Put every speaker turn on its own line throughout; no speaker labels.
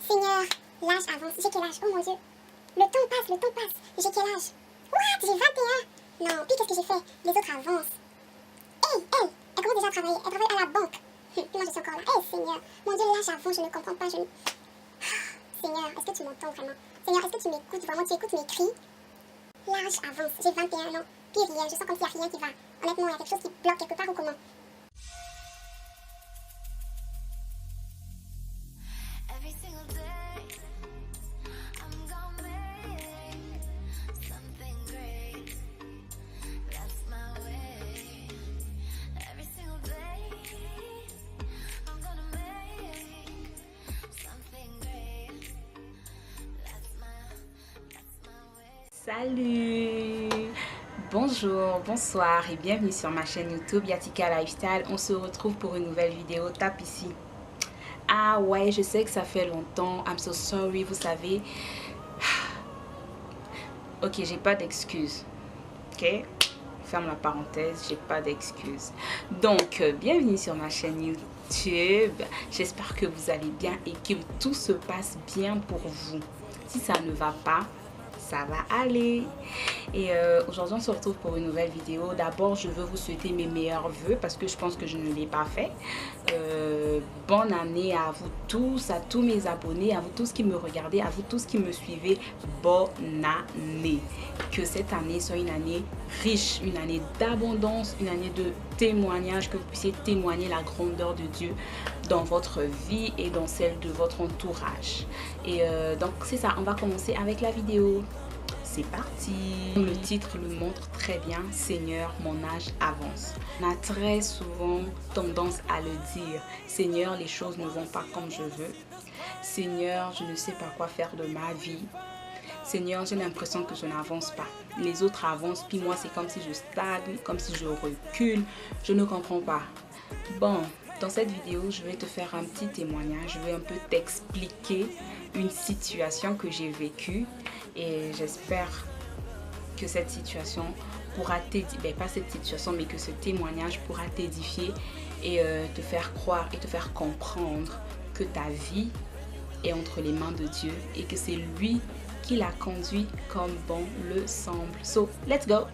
Seigneur, l'âge avance. J'ai quel âge? Oh mon Dieu. Le temps passe, le temps passe. J'ai quel âge? What? J'ai 21. Non, puis qu'est-ce que j'ai fait? Les autres avancent. Elle commence déjà à travailler. Elle travaille à la banque. Puis moi, je suis encore là. Seigneur. Mon Dieu, l'âge avance, je ne comprends pas. Seigneur, est-ce que tu m'entends vraiment? Seigneur, est-ce que tu m'écoutes vraiment? Tu écoutes mes cris? L'âge avance. J'ai 21 ans. Puis rien. Je sens comme s'il n'y a rien qui va. Honnêtement, il y a quelque chose qui bloque quelque part ou comment?
Salut, bonjour, bonsoir et bienvenue sur ma chaîne YouTube Yatika Lifestyle. On se retrouve pour une nouvelle vidéo. Tape ici. Ah ouais, je sais que ça fait longtemps. I'm so sorry, vous savez. Ok, j'ai pas d'excuses. Ok, ferme la parenthèse, j'ai pas d'excuses. Donc, bienvenue sur ma chaîne YouTube. J'espère que vous allez bien et que tout se passe bien pour vous. Si ça ne va pas, ça va aller. Et aujourd'hui on se retrouve pour une nouvelle vidéo. D'abord je veux vous souhaiter mes meilleurs vœux parce que je pense que je ne l'ai pas fait. Bonne année à vous tous, à tous mes abonnés, à vous tous qui me regardez, à vous tous qui me suivez. Bonne année. Que cette année soit une année riche, une année d'abondance, une année de témoignage, que vous puissiez témoigner la grandeur de Dieu dans votre vie et dans celle de votre entourage. Et donc c'est ça, on va commencer avec la vidéo. C'est parti. Le titre le montre très bien. Seigneur, mon âge avance. On a très souvent tendance à le dire. Seigneur, les choses ne vont pas comme je veux. Seigneur, je ne sais pas quoi faire de ma vie. Seigneur, j'ai l'impression que je n'avance pas. Les autres avancent, puis moi c'est comme si je stagne, comme si je recule. Je ne comprends pas. Bon, dans cette vidéo, je vais te faire un petit témoignage. Je vais un peu t'expliquer une situation que j'ai vécue. Et j'espère que cette situation pourra t'édifier, pas cette situation, mais que ce témoignage pourra t'édifier et te faire croire et te faire comprendre que ta vie est entre les mains de Dieu et que c'est lui qui la conduit comme bon le semble. So, let's go!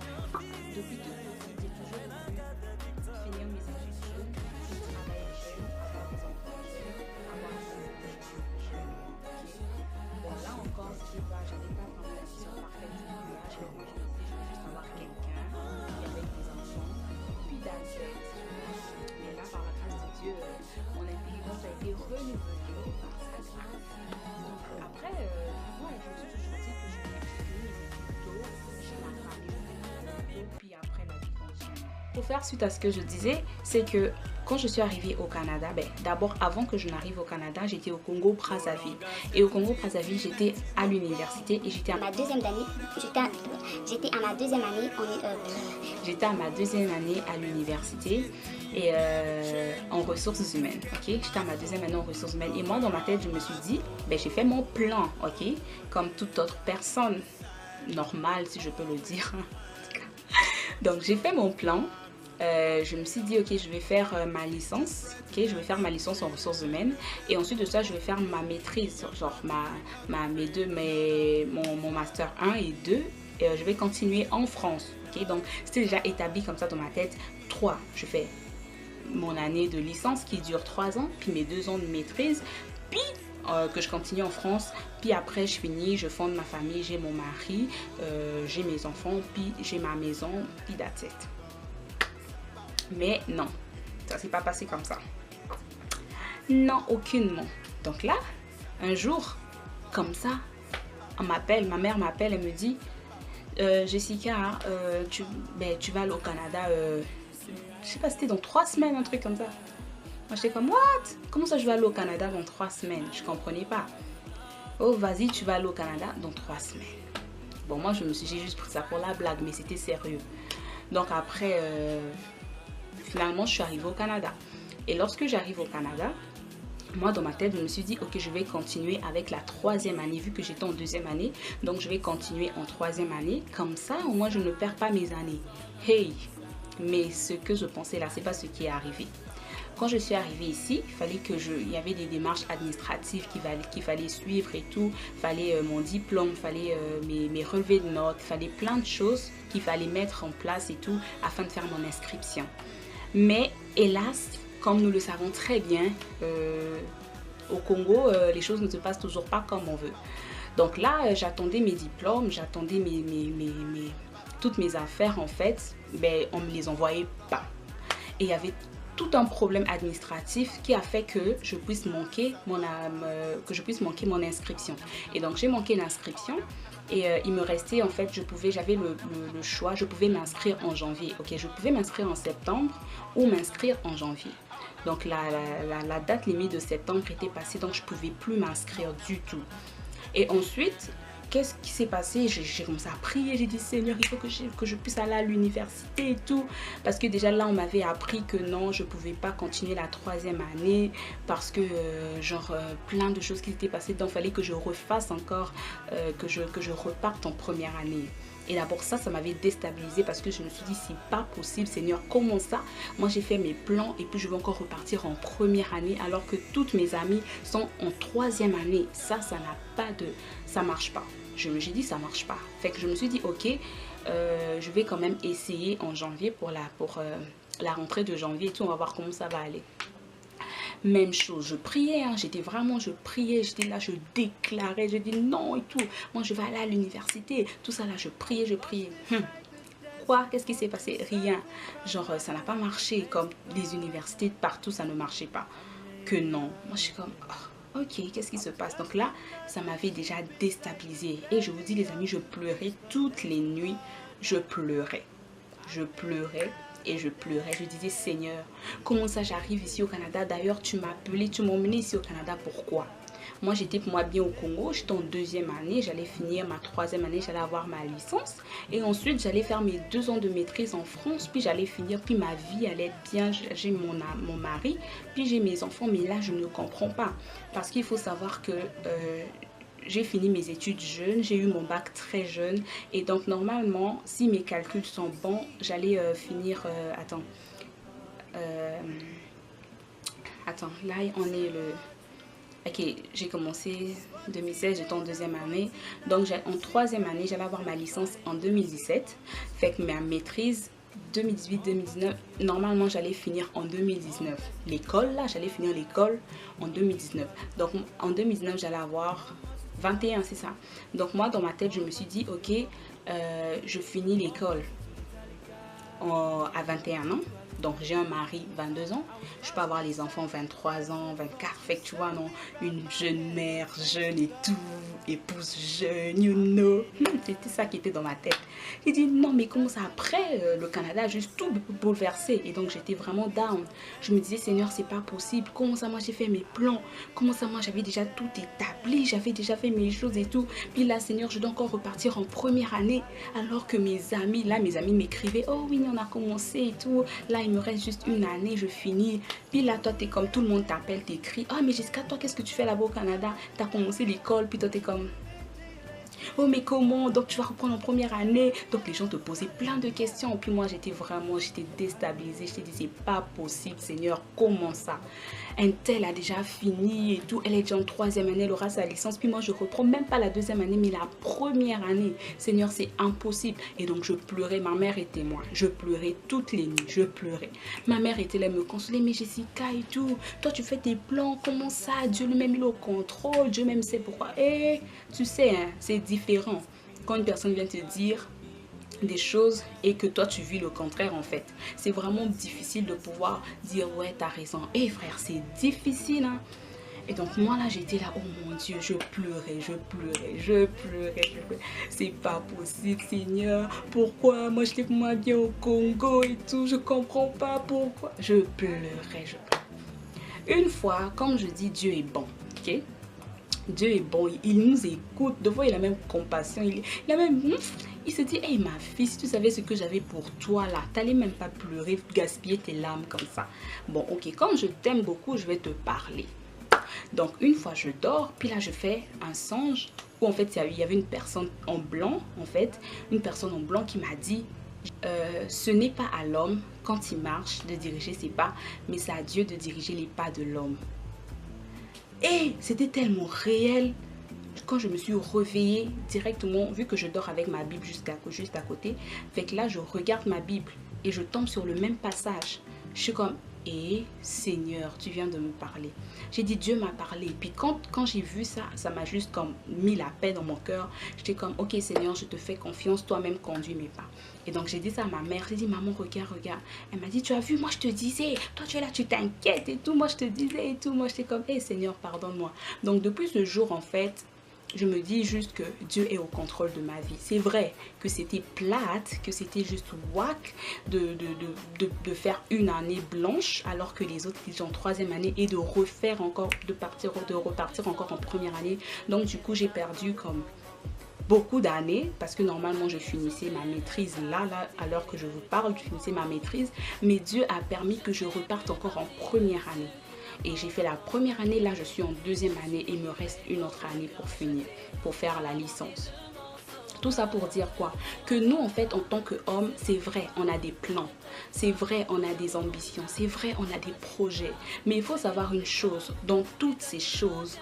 Depuis toute petite, j'ai toujours voulu finir mes études jeunes, travailler jeune, avoir des enfants jeunes, avoir un jeune. Bon, là encore, si tu vois, j'avais pas vraiment la vision parfaite du mariage, mais moi je me disais, je veux juste avoir quelqu'un, puis avec des enfants, puis d'adulte. Mais là, par la grâce de Dieu, mon intelligence a été renouvelée par sa grâce. Donc après, moi, je me suis toujours dit que je voulais finir mes études tôt, j'ai ma famille tôt, puis après la vie continue. Pour faire suite à ce que je disais, c'est que quand je suis arrivée au Canada, d'abord avant que je n'arrive au Canada, j'étais au Congo-Brazzaville. Et au Congo-Brazzaville, j'étais à l'université et j'étais à ma deuxième année. J'étais à ma deuxième année. J'étais à ma deuxième année à l'université et en ressources humaines. Ok, j'étais à ma deuxième année en ressources humaines. Et moi, dans ma tête, je me suis dit, j'ai fait mon plan, ok, comme toute autre personne normale, si je peux le dire. Donc j'ai fait mon plan. Je me suis dit ok, je vais faire ma licence, ok, je vais faire ma licence en ressources humaines et ensuite de ça je vais faire ma maîtrise, genre mon master 1 et 2 et je vais continuer en France, ok. Donc c'était déjà établi comme ça dans ma tête. 3, je fais mon année de licence qui dure 3 ans, puis mes 2 ans de maîtrise, puis que je continue en France, puis après je finis, je fonde ma famille, j'ai mon mari, j'ai mes enfants, puis j'ai ma maison, puis that's it. Mais non, ça s'est pas passé comme ça. Non, aucunement. Donc là, un jour, comme ça, on m'appelle, ma mère m'appelle, elle me dit Jessica, tu vas aller au Canada, je sais pas, c'était dans 3 semaines, un truc comme ça. Moi j'étais comme, what? Comment ça je vais aller au Canada dans 3 semaines? Je comprenais pas. Oh, vas-y, tu vas aller au Canada dans 3 semaines. Bon, moi j'ai juste pris ça pour la blague, mais c'était sérieux. Donc après, finalement, je suis arrivée au Canada. Et lorsque j'arrive au Canada, moi, dans ma tête, je me suis dit, ok, je vais continuer avec la 3e année, vu que j'étais en 2e année. Donc, je vais continuer en 3e année. Comme ça, au moins, je ne perds pas mes années. Hey! Mais ce que je pensais là, c'est pas ce qui est arrivé. quand je suis arrivée ici, il y avait des démarches administratives qu'il fallait suivre et tout. Il fallait mon diplôme, il fallait mes relevés de notes, il fallait plein de choses qu'il fallait mettre en place et tout afin de faire mon inscription. Mais hélas, comme nous le savons très bien, au Congo, les choses ne se passent toujours pas comme on veut. Donc là, j'attendais mes diplômes, j'attendais toutes mes affaires en fait, ben, on ne me les envoyait pas. Et il y avait tout un problème administratif qui a fait que je puisse manquer mon inscription. Et donc j'ai manqué l'inscription et il me restait en fait, j'avais le choix, je pouvais m'inscrire en janvier. Ok, je pouvais m'inscrire en septembre ou m'inscrire en janvier. Donc la date limite de septembre était passée, donc je ne pouvais plus m'inscrire du tout. Et ensuite, qu'est-ce qui s'est passé? J'ai commencé à prier, j'ai dit Seigneur, il faut que je puisse aller à l'université et tout. Parce que déjà là, on m'avait appris que non, je ne pouvais pas continuer la 3e année parce que plein de choses qui s'étaient passées. Donc il fallait que je refasse encore, que je reparte en première année. Et d'abord ça m'avait déstabilisée parce que je me suis dit c'est pas possible Seigneur, comment ça? Moi j'ai fait mes plans et puis je vais encore repartir en première année alors que toutes mes amies sont en 3e année. Ça marche pas. J'ai dit ça marche pas. Fait que je me suis dit ok, je vais quand même essayer en janvier pour la rentrée de janvier et tout, on va voir comment ça va aller. Même chose, je priais, hein, je priais, j'étais là, je déclarais, je dis non et tout. Moi, je vais aller à l'université, tout ça là, je priais. Quoi? Qu'est-ce qui s'est passé? Rien. Genre, ça n'a pas marché, comme les universités, partout, ça ne marchait pas. Que non. Moi, je suis comme, oh, ok, qu'est-ce qui se passe? Donc là, ça m'avait déjà déstabilisée. Et je vous dis, les amis, je pleurais toutes les nuits, je pleurais. Et je pleurais, je disais Seigneur, comment ça j'arrive ici au Canada? D'ailleurs tu m'as appelé, tu m'as emmené ici au Canada, pourquoi? Moi j'étais pour moi bien au Congo, j'étais en 2e année, j'allais finir ma 3e année, j'allais avoir ma licence. Et ensuite j'allais faire mes 2 ans de maîtrise en France, puis j'allais finir, puis ma vie allait être bien, j'ai mon mari, puis j'ai mes enfants. Mais là je ne comprends pas, parce qu'il faut savoir que... j'ai fini mes études jeune, j'ai eu mon bac très jeune et donc normalement si mes calculs sont bons, j'allais finir, là on est le... Ok, j'ai commencé 2016, j'étais en 2e année, donc en 3e année, j'allais avoir ma licence en 2017, fait que ma maîtrise 2018-2019, normalement j'allais finir en 2019. L'école là, j'allais finir l'école en 2019. Donc en 2019, j'allais avoir 21, c'est ça. Donc moi dans ma tête je me suis dit ok, je finis l'école à 21 ans. Donc j'ai un mari 22 ans, je peux avoir les enfants 23 ans, 24, fait que tu vois non, une jeune mère, jeune et tout, épouse jeune, you know. C'était ça qui était dans ma tête. J'ai dit non mais comment ça après le Canada a juste tout bouleversé et donc j'étais vraiment down. Je me disais Seigneur c'est pas possible, comment ça moi j'ai fait mes plans, comment ça moi j'avais déjà tout établi, j'avais déjà fait mes choses et tout. Puis là Seigneur je dois encore repartir en première année alors que mes amis m'écrivaient oh oui on a commencé et tout, là il me reste juste une année, je finis. Puis là, toi, t'es comme tout le monde t'appelle, t'écris. Ah, mais Jessica, toi, qu'est-ce que tu fais là-bas au Canada? T'as commencé l'école, puis toi, t'es comme... Oh, mais comment? Donc, tu vas reprendre en première année. Donc, les gens te posaient plein de questions. Puis moi, j'étais déstabilisée. Je te disais, c'est pas possible, Seigneur, comment ça? Un tel a déjà fini et tout. Elle est déjà en 3e année, elle aura sa licence. Puis moi, je reprends même pas la 2e année, mais la première année. Seigneur, c'est impossible. Et donc, je pleurais. Ma mère et témoin. Je pleurais toutes les nuits. Je pleurais. Ma mère était là, me consoler. Mais Jessica et tout, toi, tu fais tes plans. Comment ça? Dieu lui-même, il est au contrôle. Dieu même sait pourquoi. Et tu sais, hein, c'est différent. Quand une personne vient te dire des choses et que toi tu vis le contraire en fait, c'est vraiment difficile de pouvoir dire ouais t'as raison. Et frère c'est difficile hein. Et donc moi là j'étais là, oh mon Dieu, je pleurais. C'est pas possible Seigneur, pourquoi moi j'étais moi bien au Congo et tout, je comprends pas pourquoi. Je pleurais. Une fois, comme je dis, Dieu est bon, ok. Dieu est bon, il nous écoute, de fois il a même compassion, il a même... Il se dit, hey ma fille, si tu savais ce que j'avais pour toi là, t'allais même pas pleurer, gaspiller tes larmes comme ça. Bon ok, comme je t'aime beaucoup, je vais te parler. Donc une fois je dors, puis là je fais un songe où en fait il y avait une personne en blanc, en fait, une personne en blanc qui m'a dit, ce n'est pas à l'homme quand il marche, de diriger ses pas, mais c'est à Dieu de diriger les pas de l'homme. Et c'était tellement réel. Quand je me suis réveillée directement, vu que je dors avec ma Bible juste à côté, fait que là, je regarde ma Bible et je tombe sur le même passage. Je suis comme, Seigneur, tu viens de me parler. J'ai dit, Dieu m'a parlé. Puis quand j'ai vu ça, ça m'a juste comme mis la paix dans mon cœur. J'étais comme, ok Seigneur, je te fais confiance, toi-même conduis mes pas. Et donc j'ai dit ça à ma mère, j'ai dit, maman, regarde. Elle m'a dit, tu as vu, moi je te disais, toi tu es là, tu t'inquiètes et tout, moi je te disais et tout. Moi j'étais comme, Seigneur, pardonne-moi. Donc depuis ce jour, en fait, je me dis juste que Dieu est au contrôle de ma vie. C'est vrai que c'était plate, que c'était juste whack de faire une année blanche alors que les autres étaient en troisième année et de refaire encore, de repartir encore en première année. Donc du coup, j'ai perdu comme beaucoup d'années parce que normalement je finissais ma maîtrise là à l'heure que je vous parle, je finissais ma maîtrise, mais Dieu a permis que je reparte encore en première année. Et j'ai fait la première année, là je suis en deuxième année et il me reste une autre année pour finir, pour faire la licence. Tout ça pour dire quoi? Que nous en fait en tant qu'hommes, c'est vrai, on a des plans, c'est vrai, on a des ambitions, c'est vrai, on a des projets. Mais il faut savoir une chose, dans toutes ces choses,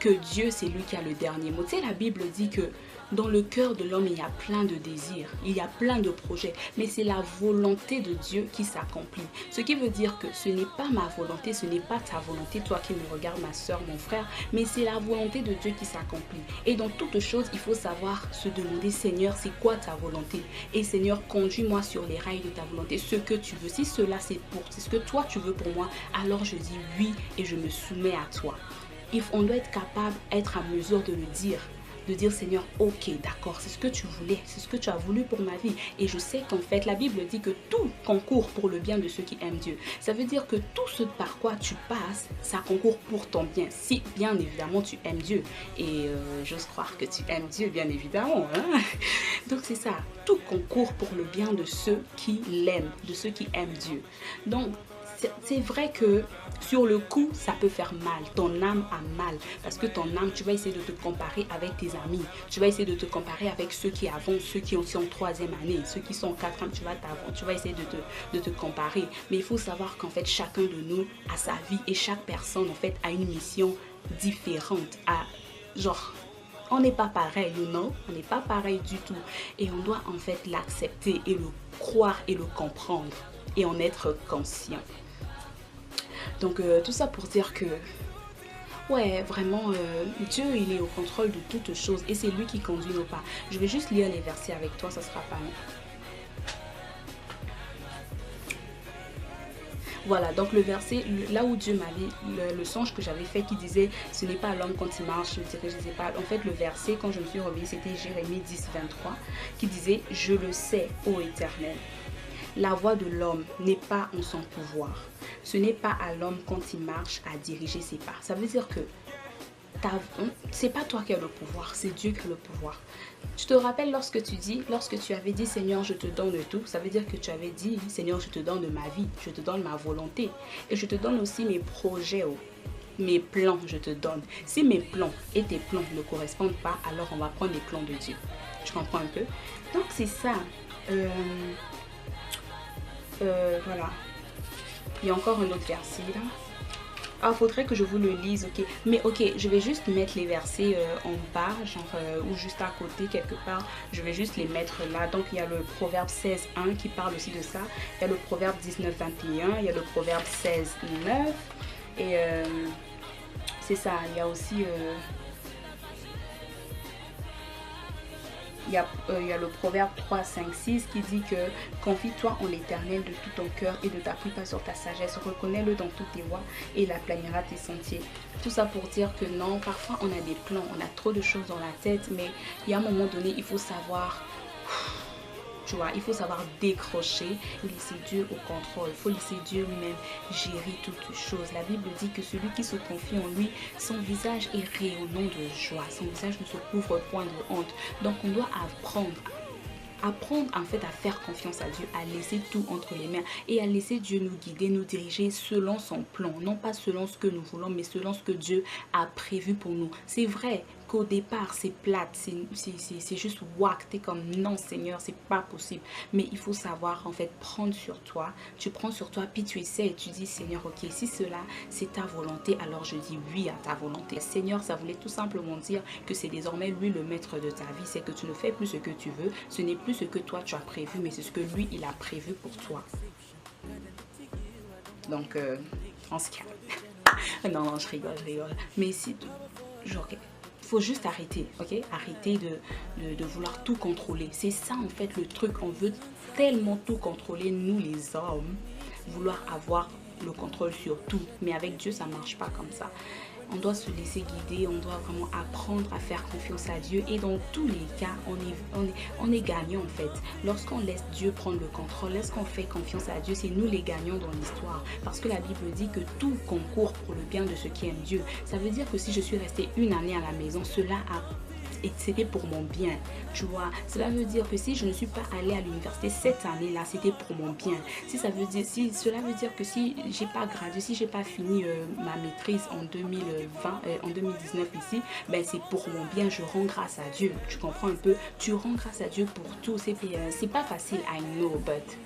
que Dieu c'est lui qui a le dernier mot. Tu sais, la Bible dit que dans le cœur de l'homme, il y a plein de désirs, il y a plein de projets, mais c'est la volonté de Dieu qui s'accomplit. Ce qui veut dire que ce n'est pas ma volonté, ce n'est pas ta volonté, toi qui me regardes, ma soeur, mon frère, mais c'est la volonté de Dieu qui s'accomplit. Et dans toute chose, il faut savoir se demander, Seigneur, c'est quoi ta volonté? Et Seigneur, conduis-moi sur les rails de ta volonté, ce que tu veux. Si cela c'est ce que toi tu veux pour moi, alors je dis oui et je me soumets à toi. On doit être capable, être à mesure de le dire. De dire Seigneur, ok, d'accord, c'est ce que tu voulais, c'est ce que tu as voulu pour ma vie. Et je sais qu'en fait, la Bible dit que tout concourt pour le bien de ceux qui aiment Dieu. Ça veut dire que tout ce par quoi tu passes, ça concourt pour ton bien. Si bien évidemment tu aimes Dieu. Et j'ose croire que tu aimes Dieu, bien évidemment. Hein? Donc c'est ça, tout concourt pour le bien de ceux qui l'aiment, de ceux qui aiment Dieu. Donc c'est vrai que sur le coup, ça peut faire mal. Ton âme a mal. Parce que ton âme, tu vas essayer de te comparer avec tes amis. Tu vas essayer de te comparer avec ceux qui avancent, ceux qui sont en troisième année, ceux qui sont en quatrième. Tu vas essayer de te comparer. Mais il faut savoir qu'en fait, chacun de nous a sa vie. Et chaque personne, en fait, a une mission différente. On n'est pas pareil, non? On n'est pas pareil du tout. Et on doit en fait l'accepter et le croire et le comprendre. Et en être conscient. Donc tout ça pour dire que ouais, vraiment Dieu il est au contrôle de toutes choses et c'est lui qui conduit nos pas. Je vais juste lire les versets avec toi, ça sera pas long. Voilà, donc le verset, là où Dieu m'avait, le songe que j'avais fait qui disait ce n'est pas à l'homme quand il marche, je ne sais pas. En fait, le verset, quand je me suis réveillée, c'était Jérémie 10, 23, qui disait je le sais, ô Éternel. La voix de l'homme n'est pas en son pouvoir. Ce n'est pas à l'homme quand il marche à diriger ses pas. Ça veut dire que c'est pas toi qui as le pouvoir, c'est Dieu qui a le pouvoir. Tu te rappelles lorsque tu avais dit Seigneur je te donne tout, ça veut dire que tu avais dit Seigneur je te donne ma vie, je te donne ma volonté et je te donne aussi mes projets, mes plans je te donne. Si mes plans et tes plans ne correspondent pas, alors on va prendre les plans de Dieu. Tu comprends un peu? Donc c'est ça. Voilà. Il y a encore un autre verset là. Ah, faudrait que je vous le lise, ok. Mais ok, je vais juste mettre les versets en bas, ou juste à côté quelque part. Je vais juste les mettre là. Donc il y a le proverbe 16:1 qui parle aussi de ça. Il y a le proverbe 19:21. Il y a le proverbe 16:9. Et c'est ça. Il y a aussi... Il y a le proverbe 3, 5, 6 qui dit que confie-toi en l'Éternel de tout ton cœur et ne t'appuie pas sur ta sagesse. Reconnais-le dans toutes tes voies et il aplanira tes sentiers. Tout ça pour dire que non, parfois on a des plans, on a trop de choses dans la tête, mais il y a un moment donné, il faut savoir... Tu vois, il faut savoir décrocher, laisser Dieu au contrôle. Il faut laisser Dieu lui-même gérer toutes choses. La Bible dit que celui qui se confie en lui, son visage est rayonnant de joie. Son visage ne se couvre point de honte. Donc on doit apprendre en fait à faire confiance à Dieu, à laisser tout entre les mains et à laisser Dieu nous guider, nous diriger selon son plan, non pas selon ce que nous voulons, mais selon ce que Dieu a prévu pour nous. C'est vrai qu'au départ c'est plate, c'est juste whack, t'es comme non Seigneur, c'est pas possible. Mais il faut savoir en fait prendre sur toi, tu prends sur toi puis tu essaies et tu dis Seigneur ok, si cela c'est ta volonté, alors je dis oui à ta volonté. Seigneur, ça voulait tout simplement dire que c'est désormais lui le maître de ta vie, c'est que tu ne fais plus ce que tu veux, ce n'est plus ce que toi tu as prévu, mais c'est ce que lui il a prévu pour toi. Donc on se calme. Non, non, je rigole. Mais c'est genre, faut juste arrêter, ok? Arrêter de vouloir tout contrôler. C'est ça en fait le truc. On veut tellement tout contrôler, nous les hommes, vouloir avoir le contrôle sur tout. Mais avec Dieu, ça marche pas comme ça. On doit se laisser guider, on doit vraiment apprendre à faire confiance à Dieu. Et dans tous les cas, on est gagnant en fait. Lorsqu'on laisse Dieu prendre le contrôle, lorsqu'on fait confiance à Dieu, c'est nous les gagnants dans l'histoire. Parce que la Bible dit que tout concourt pour le bien de ceux qui aiment Dieu. Ça veut dire que si je suis restée une année à la maison, cela a et c'était pour mon bien, tu vois. Cela veut dire que si je ne suis pas allée à l'université cette année-là, c'était pour mon bien. Cela veut dire que si j'ai pas gradué, si j'ai pas fini ma maîtrise en 2020, en 2019 ici, ben c'est pour mon bien. Je rends grâce à Dieu. Tu comprends un peu? Tu rends grâce à Dieu pour tout. C'est pas facile, I know, but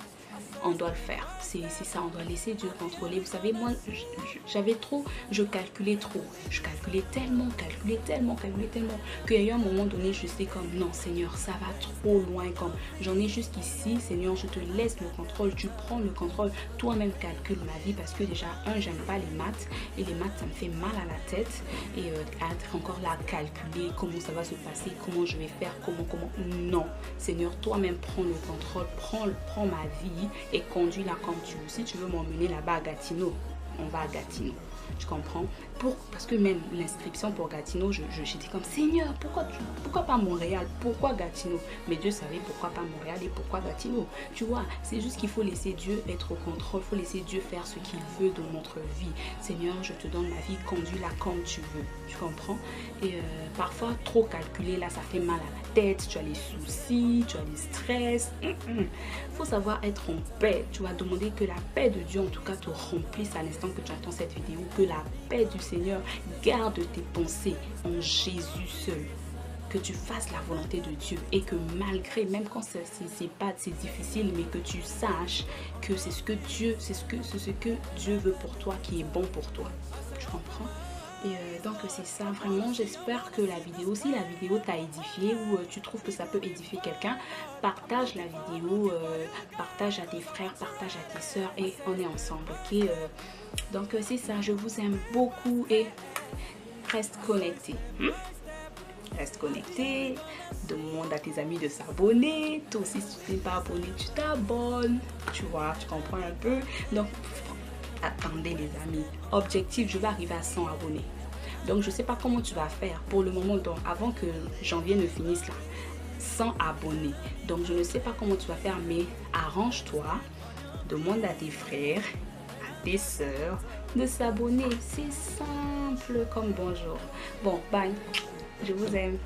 on doit le faire. C'est ça, on doit laisser Dieu contrôler. Vous savez, moi, je calculais trop. Je calculais tellement, qu'il y a eu un moment donné, je sais comme, non, Seigneur, ça va trop loin. Comme, j'en ai jusqu'ici, Seigneur, je te laisse le contrôle. Tu prends le contrôle. Toi-même, calcule ma vie parce que déjà, j'aime pas les maths. Et les maths, ça me fait mal à la tête. Et être encore là, calculer comment ça va se passer, comment je vais faire, comment. Non, Seigneur, toi-même, prends le contrôle. Prends ma vie et conduis-la comme tu veux. Si tu veux m'emmener là-bas à Gatineau, on va à Gatineau. Tu comprends? Parce que même l'inscription pour Gatineau, j'étais comme Seigneur, pourquoi pas Montréal? Pourquoi Gatineau? Mais Dieu savait pourquoi pas Montréal et pourquoi Gatineau. Tu vois, c'est juste qu'il faut laisser Dieu être au contrôle. Il faut laisser Dieu faire ce qu'il veut dans notre vie. Seigneur, je te donne ma vie, conduis-la comme tu veux. Tu comprends? Et parfois, trop calculer, là, ça fait mal à la tête. Tu as les soucis, tu as les stress. Faut savoir être en paix. Tu vas demander que la paix de Dieu, en tout cas, te remplisse à l'instant que tu attends cette vidéo. Que la paix du Seigneur garde tes pensées en Jésus seul. Que tu fasses la volonté de Dieu et que malgré, même quand c'est difficile, mais que tu saches que c'est ce que Dieu veut pour toi qui est bon pour toi. Tu comprends? Et donc c'est ça, vraiment j'espère que la vidéo, si la vidéo t'a édifié ou tu trouves que ça peut édifier quelqu'un, partage la vidéo, partage à tes frères, partage à tes soeurs et on est ensemble, ok? Donc c'est ça, je vous aime beaucoup et reste connecté. Reste connecté, demande à tes amis de s'abonner. Toi aussi, si tu n'es pas abonné, tu t'abonnes. Tu vois, tu comprends un peu. Donc, attendez les amis. Objectif, je vais arriver à 100 abonnés. Donc, je ne sais pas comment tu vas faire pour le moment. Donc, avant que janvier ne finisse là, 100 abonnés. Donc, je ne sais pas comment tu vas faire, mais arrange-toi. Demande à tes frères, à tes soeurs de s'abonner. C'est simple comme bonjour. Bon, bye. Je vous aime.